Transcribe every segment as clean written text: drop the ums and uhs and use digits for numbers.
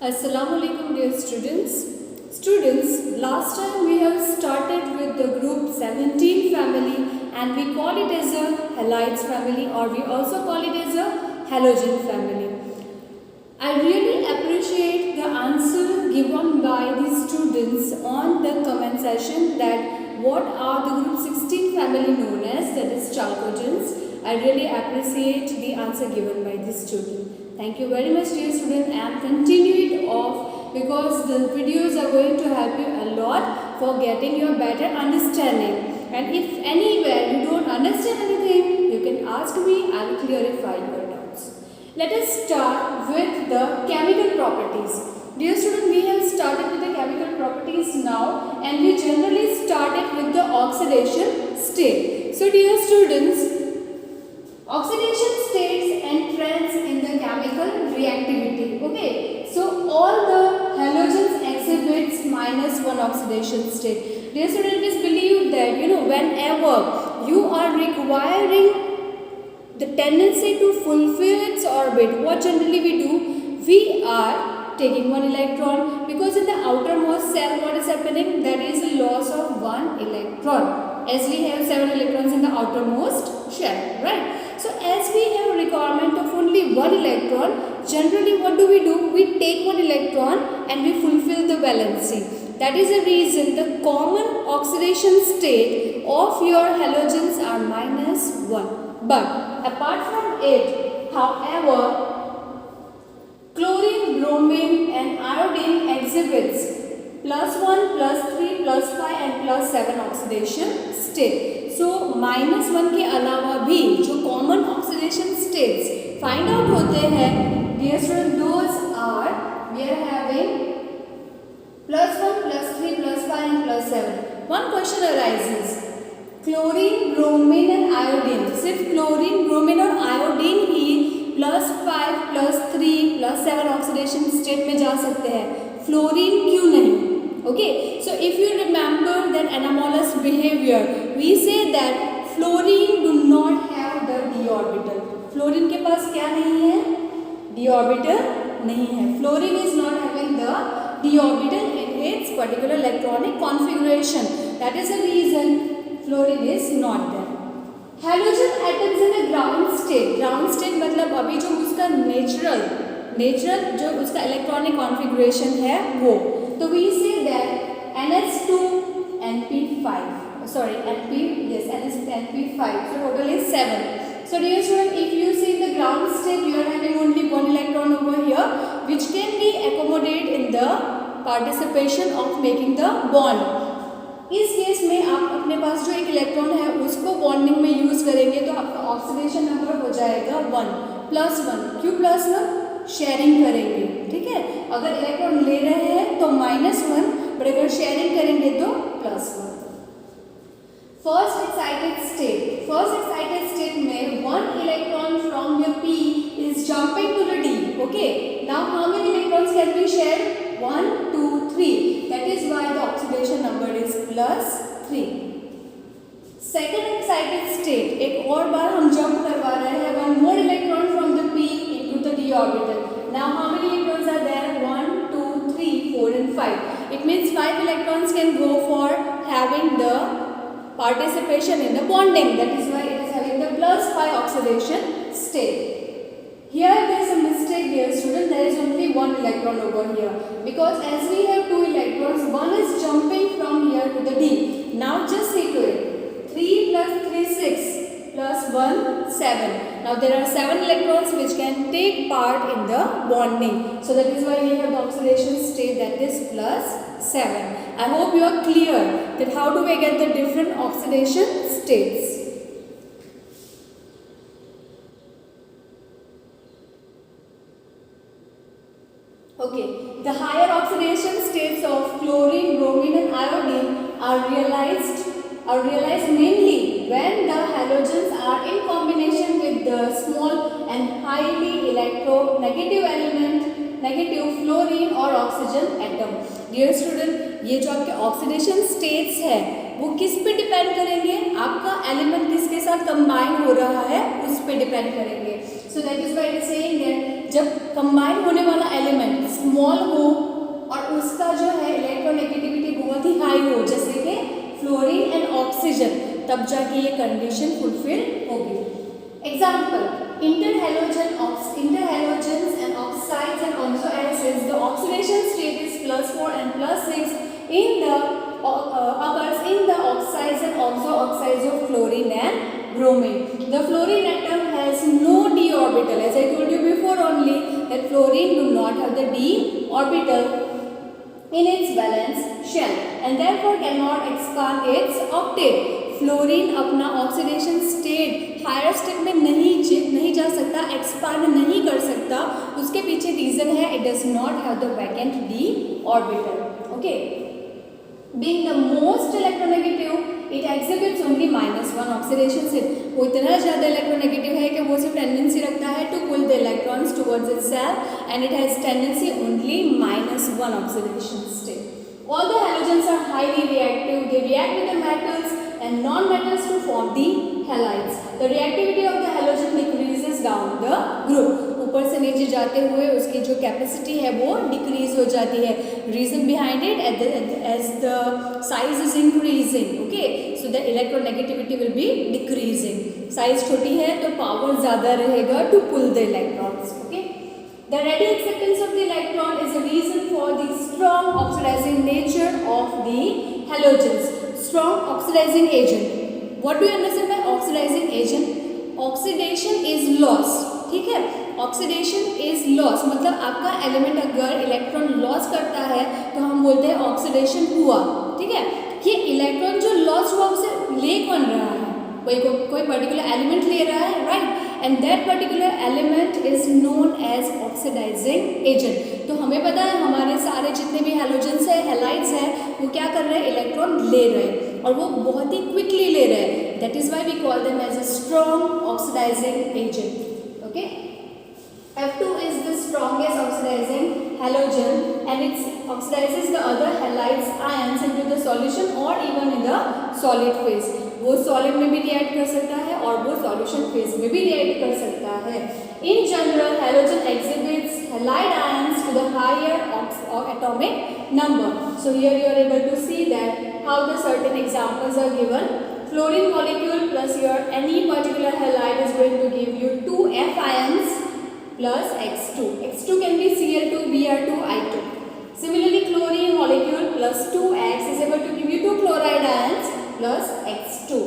Assalamualaikum dear students. Students, last time we have started with the group 17 family and we call it as a halides family, or we also call it as a halogen family. I really appreciate the answer given by the students on the comment section that what are the group 16 family known as, that is chalcogens. I really appreciate the answer given by the student. Thank you very much dear student, and continue it off because the videos are going to help you a lot for getting your better understanding. And if anywhere you don't understand anything, you can ask me, I will clarify your doubts. Let us start with the chemical properties. Dear student, we have started with the chemical properties now, and we generally started with the oxidation state. So dear students, oxidation states and trends in the chemical reactivity. Okay, so all the halogens exhibits -1 oxidation state. Dear student, it is believed that whenever you are requiring the tendency to fulfill its orbit, what generally we do, we are taking one electron, because in the outermost cell what is happening, that is a loss of one electron, as we have 7 electrons in the outermost shell, right? So as we have requirement of only one electron, generally what do? We take one electron and we fulfill the valency. That is the reason the common oxidation state of your halogens are -1. But apart from it, however, chlorine, bromine and iodine exhibits +1, +3, +5 and +7 oxidation state. So -1 के अलावा भी जो common oxidation states find out होते हैं, dear student, those are we are having +1, +3, +5 and +7. One question arises, chlorine, bromine and iodine, सिर्फ chlorine, bromine और iodine ही +5, +3, +7 oxidation state में जा सकते हैं, फ्लोरीन क्यों नहीं? Okay, so if you remember that anomalous behavior, we say that fluorine do not have the d orbital. Fluorine के पास क्या नहीं है? d orbital नहीं है. Fluorine is not having the d orbital in its particular electronic configuration. That is the reason fluorine is not there. Halogen atoms in a ground state. Ground state मतलब अभी जो उसका natural जो उसका electronic configuration है वो, तो we say that NH2 NP5, sorry NP5, so total is 7. So dear student, if you see the ground state, you are having only one electron over here which can be accommodated in the participation of making the bond. इस case में आप अपने पास जो एक electron है उसको bonding में use करेंगे तो आपका ऑक्सीडेशन नंबर हो जाएगा 1 +1. क्यों +1? शेयरिंग करेंगे, ठीक है. अगर इलेक्ट्रॉन ले रहे हैं तो -1, बट अगर शेयरिंग करेंगे तो +1. फर्स्ट एक्साइटेड स्टेट में 1 electron from your p is jumping to the d. Okay, now how many electrons can be shared? 1, 2, 3. That is why the oxidation number is +3. Second excited state, एक और बार हम jump करवा रहे हैं, 1 more electron from the p into the d orbital. Now how many electrons are there? 1, 2, 3, 4 and 5. It means 5 electrons can go for having the participation in the bonding. That is why it is having the +5 oxidation state. Here there is a mistake, dear student. There is only 1 electron over here, because as we have 2 electrons, one is jumping from here to the d. Now just see to it. 3 + 3 6 +1 7. Now there are 7 electrons which can take part in the bonding. So that is why we have the oxidation state, that is +7. I hope you are clear that how do we get the different oxidation states. Okay, the higher oxidation states of chlorine, bromine and iodine are realized mainly when the halogens are in combination with the small and highly electronegative element, negative fluorine और oxygen atom. Dear student, ये जो आपके oxidation states है वो किस पे depend करेंगे? आपका एलिमेंट किसके साथ कंबाइन हो रहा है उस पे डिपेंड करेंगे. So that is why it is saying that जब कंबाइन होने वाला एलिमेंट स्मॉल हो और उसका जो है इलेक्ट्रोनेगेटिविटी बहुत ही हाई हो, जैसे कि फ्लोरीन एंड ऑक्सीजन, तब जाके ये कंडीशन फुलफिल होगी। Example, interhalogens and oxides and also acids, the oxidation state is +4 and +6 in the occurs in the oxides and also oxides of fluorine and bromine. The fluorine atom has no d orbital, as I told you before only that fluorine do not have the d orbital in its valence shell and therefore cannot expand its octet. Fluorine अपना oxidation state higher state में नहीं जा सकता, expand नहीं कर सकता। उसके पीछे रीजन है it does not have the vacant D orbital. Okay, being the most electronegative it exhibits only -1 oxidation state. वो इतना ज़्यादा इलेक्ट्रोनेगेटिव है कि वो सिर्फ टेंडेंसी रखता है to pull the electrons towards itself and it has tendency only -1 oxidation state. All the halogens are highly reactive. They react with the metals and non-metals to form the halides. The reactivity of the halogen decreases down the group. ऊपर से नीचे जाते हुए उसकी जो capacity है वो decrease हो जाती है। Reason behind it as the size is increasing, okay, so the electronegativity will be decreasing. Size छोटी है तो पावर ज़्यादा रहेगा to pull the electrons, okay. The ready acceptance of the electron is a reason for the strong oxidizing nature of the halogens. Strong oxidizing agent. What do you understand by oxidizing agent? Oxidation is loss. ठीक है, oxidation is loss, मतलब आपका element अगर electron loss करता है तो हम बोलते हैं ऑक्सीडेशन हुआ। ठीक है, ये इलेक्ट्रॉन जो लॉस हुआ उसे ले कौन रहा है? कोई पर्टिकुलर एलिमेंट ले रहा है, right, and that particular element is known as oxidising agent. तो हमें पता है हमारे सारे जितने भी हैलोजेंस है, हैलाइड्स हैं, वो क्या कर रहे हैं? इलेक्ट्रॉन ले रहे हैं और वो बहुत ही क्विकली ले रहे हैं। That is why we call them as a strong oxidising agent. Okay, F2 is the strongest oxidizing halogen and it oxidizes the other halides ions into the solution or even in the solid phase. वो solid में भी react कर सकता है और वो solution phase में भी react कर सकता है। In general, halogen exhibits halide ions to the higher atomic number. So here you are able to see that how the certain examples are given. Fluorine molecule plus your any particular halide is going to give you 2 F ions plus X2. X2 can be Cl2, Br2, I2. Similarly, chlorine molecule plus 2X is able to give you 2 chloride ions plus X2.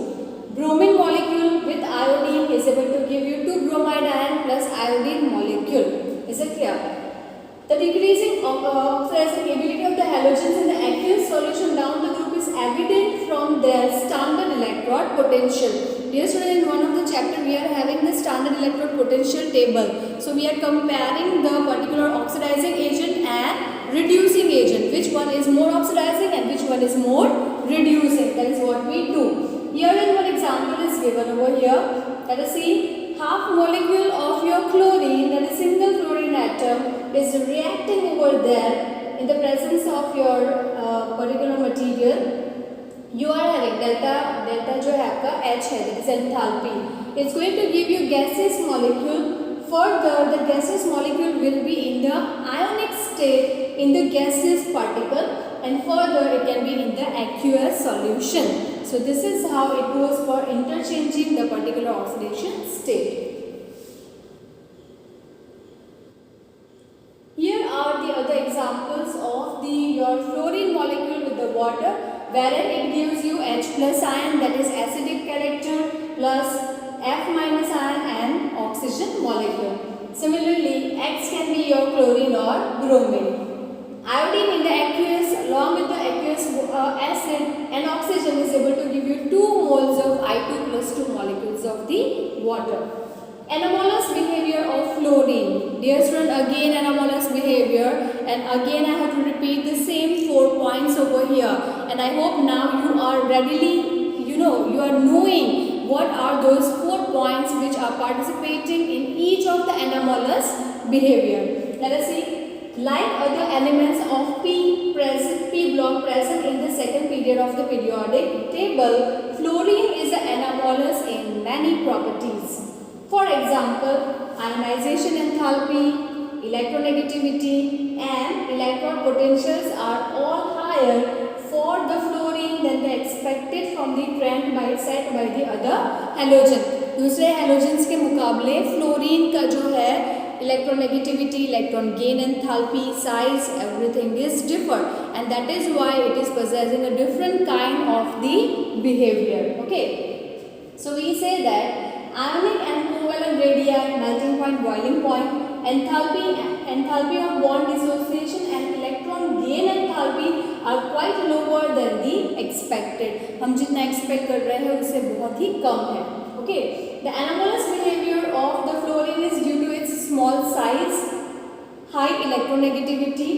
Bromine molecule with iodine is able to give you 2 bromide ion plus iodine molecule. Is it clear? The decreasing oxidizing ability of the halogens in the aqueous solution down the group is evident from their standard electrode potential. Dear student, in one of the chapter we are having the standard electrode potential table. So we are comparing the particular oxidizing agent and reducing agent. Which one is more oxidizing and which one is more reducing? That is what we do. Here in one example is given over here. Let us see. Half molecule of your chlorine, that is single chlorine atom, is reacting over there in the presence of your particular material. You are having delta जो है आपका H है, that is enthalpy. It's going to give you gaseous molecule. Further, the gaseous molecule will be in the ionic state in the gaseous particle, and further it can be in the aqueous solution. So this is how it goes for interchanging the particular oxidation state. Here are the other examples of your fluorine molecule with the water, wherein it gives you H plus ion, that is acidic character, plus F minus ion and oxygen molecule. Similarly, X can be your chlorine or bromine. Iodine in the aqueous along with the aqueous acid and oxygen is able to give you 2 moles of I2 plus 2 molecules of the water. Anomalous behavior of fluorine. Dear student, again anomalous behavior, and again I have to repeat the same 4 points over here, and I hope now you are readily, you are knowing what are those 4 points which are participating in each of the anomalous behavior. Let us see. Like other elements of P block present in the second period of the periodic table, fluorine is anomalous in many properties. For example, ionization enthalpy, electronegativity and electron potentials are all higher for the fluorine than the expected from the trend by set by the other halogen. दूसरे halogens के मुकाबले fluorine का जो है electronegativity, electron gain enthalpy, size, everything is different, and that is why it is possessing a different kind of the behavior. Okay, so we say that ionic and covalent radii, melting point, boiling point, enthalpy of bond dissociation and electron gain enthalpy are quite lower than the expected. हम जितना expect कर रहे हैं उससे बहुत ही कम है. Okay, the anomalous behavior of the fluorine is due to its small size, high electronegativity,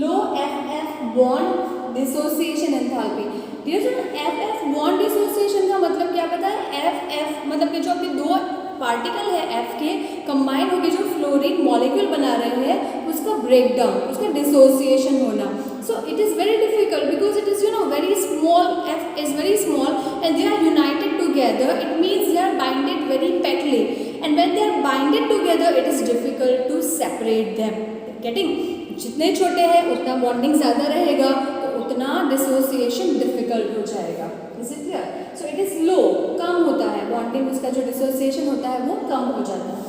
low FF bond dissociation enthalpy. FF bond dissociation का मतलब क्या पता है? FF मतलब कि जो आपके दो पार्टिकल है F के कंबाइन होकर जो फ्लोरीन मॉलिक्यूल बना रहे हैं उसका ब्रेकडाउन, उसका डिसोसिएशन होना. So it is very difficult because it is very small. F is very small and they are united together. It means they are binded very tightly, and when they are binded together it is difficult to separate them. Getting? जितने छोटे हैं उतना bonding ज़्यादा रहेगा तो उतना dissociation difficult हो जाएगा. Is it clear? So it is low, कम होता है बॉन्डिंग, उसका जो डिसोसिएशन होता है वो कम हो जाता है.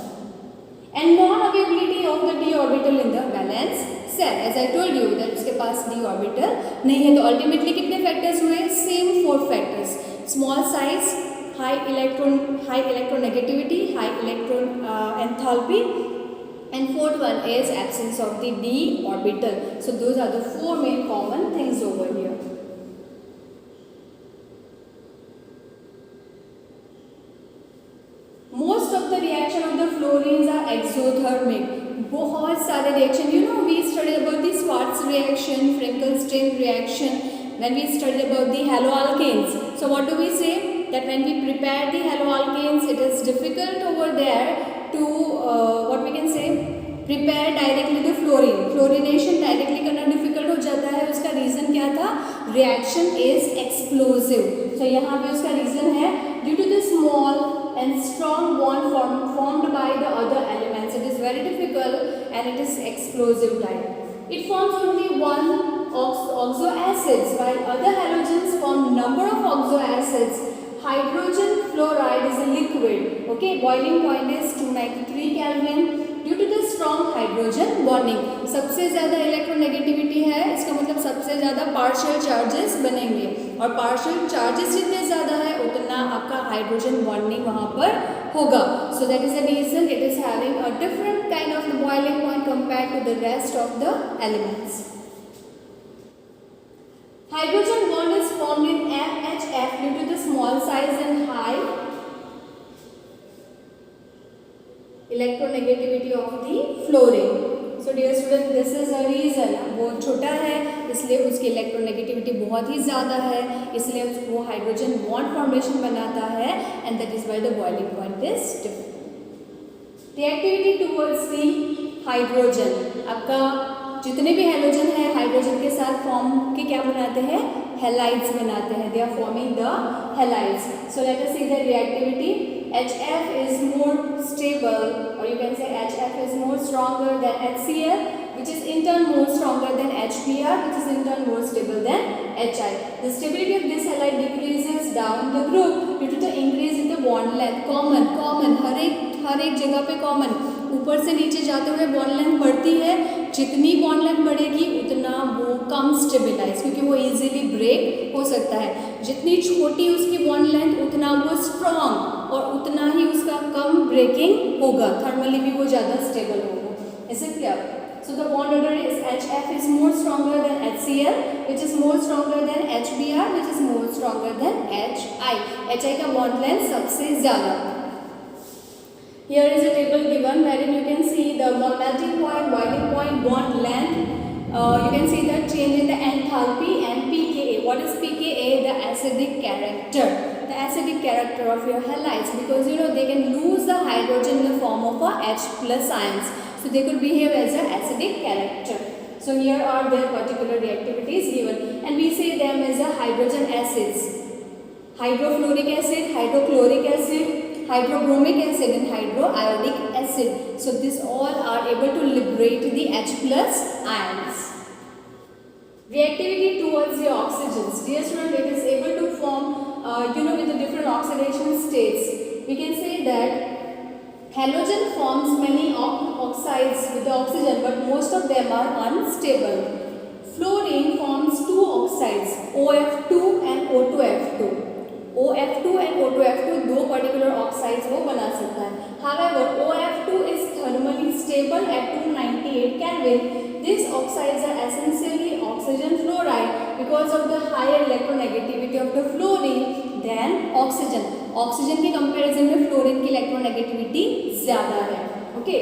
And non availability of the d orbital in the valence shell. As I told you that उसके पास d ऑर्बिटल नहीं है. तो अल्टीमेटली कितने फैक्टर्स हुए? Same 4 factors. Small size, high electronegativity, high electron enthalpy, and fourth one is absence of the d orbital. So those are the 4 main common things over here. Most of the reaction of the fluorines are exothermic. बहुत सारे reaction, we studied about the Schwarz reaction, Frankenstein reaction, when we studied about the haloalkanes. So what do we say? That when we prepare the haloalkanes, it is difficult over there to what we can say, prepare directly the fluorine. Fluorination directly करना difficult हो जाता है. उसका reason क्या था? Reaction is explosive. So यहाँ पे उसका reason है due to the small and strong bond formed by the other elements. It is very difficult and it is explosive type. It forms only one oxoacids while other halogens form number of oxoacids. Hydrogen fluoride is a liquid. Okay, boiling point is 293 Kelvin due to the strong hydrogen bonding. सबसे ज़्यादा electronegativity है, इसका मतलब सबसे ज़्यादा partial charges बनेंगे और partial charges जितने ज़्यादा है उतना आपका हाइड्रोजन बॉन्डिंग वहाँ पर होगा. So that is the reason it is having a different kind of the boiling point compared to the rest of the elements. Hydrogen bond is formed in FHF due to the small size and high electronegativity of the fluorine. So dear students, this is the reason. वो छोटा है इसलिए उसकी electronegativity बहुत ही ज़्यादा है, इसलिए वो हाइड्रोजन बॉन्ड फॉर्मेशन बनाता है and that is why the boiling point is different. Reactivity towards the hydrogen. आपका जितने भी हेलोजन है हाइड्रोजन के साथ फॉर्म के क्या बनाते हैं? हेलाइड्स बनाते हैं. They are forming the halides. So let us see the reactivity. HF is more stable, or you can say HF is more stronger than HCl, which is in turn more stronger than HBr, which is in turn more stable than HI. The stability of this halide decreases down the group due to the increase in the bond length. Common हर एक जगह पे common. ऊपर से नीचे जाते हुए bond length बढ़ती है. जितनी बॉन्ड लेंथ बढ़ेगी उतना वो कम स्टेबलाइज, क्योंकि वो इजीली ब्रेक हो सकता है. जितनी छोटी उसकी बॉन्ड लेंथ उतना वो स्ट्रॉन्ग और उतना ही उसका कम ब्रेकिंग होगा. थर्मली भी वो ज़्यादा स्टेबल होगा. Is it clear? So the bond order is HF is more stronger than HCl, which is more stronger than HBr, which is more stronger than HI. HI का bond length सबसे ज़्यादा. Here is a table given wherein you can see the melting point, boiling point, bond length. You can see the change in the enthalpy and pKa. What is pKa? The acidic character. The acidic character of your halides, because they can lose the hydrogen in the form of a H plus ions. So they could behave as an acidic character. So here are their particular reactivities given, and we say them as a hydrogen acids. Hydrofluoric acid, hydrochloric acid, hydrobromic acid and hydroiodic acid. So this all are able to liberate the H plus ions. Reactivity towards the oxygens. Dear student, it is able to form with the different oxidation states. We can say that halogen forms many oxides with the oxygen, but most of them are unstable. Fluorine forms two oxides, OF2 and O2F2. OF2 and O2F2 दो particular oxides वो बना सकता है. However, OF2 is thermally stable at 298 Kelvin. These oxides are essentially oxygen fluoride because of the higher electronegativity of the fluorine than oxygen. Oxygen के comparison में fluorine की electronegativity ज़्यादा है. Okay.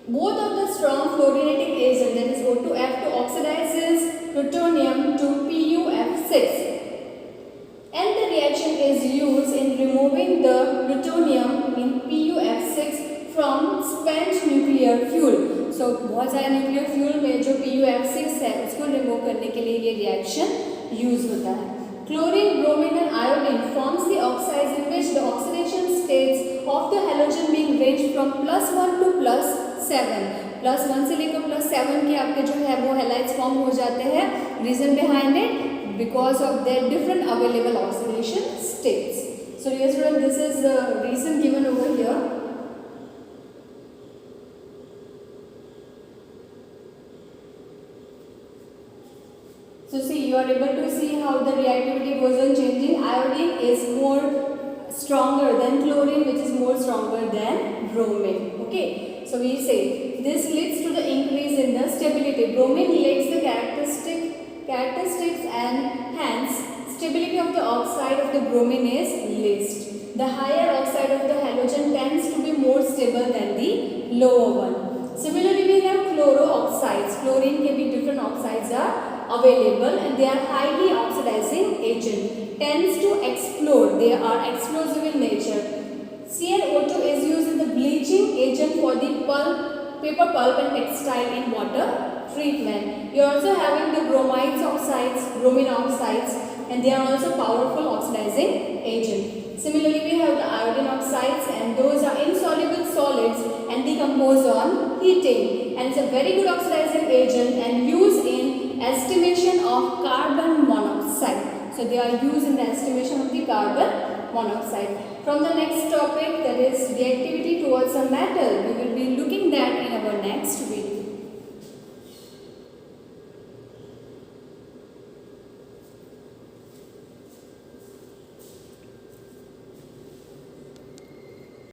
Both of the strong fluorinating agent, that is O2F2, oxidizes plutonium to PuF6, and the reaction is used in removing the plutonium in PuF6 from spent nuclear fuel. So बहुत सारे nuclear fuel में जो PuF6 है उसको remove करने के लिए ये reaction use होता है. Chlorine, bromine and iodine forms the oxides in which the oxidation states of the halogen being ranged from +1 to +7. +1 से लेकर +7 के आपके जो है वो हैलाइड्स फॉर्म हो जाते हैं. Reason behind it, because of their different available oxidation states. So dear student, this is the reason given over here. So see, you are able to see how the reactivity goes on changing. Iodine is more stronger than chlorine, which is more stronger than bromine. Okay, so we say this leads to the increase in the stability. Bromine lacks the characteristics and hence stability of the oxide of the bromine is least. The higher oxide of the halogen tends to be more stable than the lower one. Similarly, we have chloro-oxides. Chlorine के भी different oxides are available and they are highly oxidizing agent. Tends to explode. They are explosive in nature. CnO2 is used in the bleaching agent for the paper pulp and textile in water treatment. You are also having the bromides oxides, bromine oxides, and they are also powerful oxidizing agent. Similarly, we have the iodine oxides, and those are insoluble solids and decompose on heating, and it's a very good oxidizing agent and used in estimation of carbon monoxide. So they are used in the estimation of the carbon monoxide. From the next topic, that is reactivity towards a metal, we will be looking that in our next video.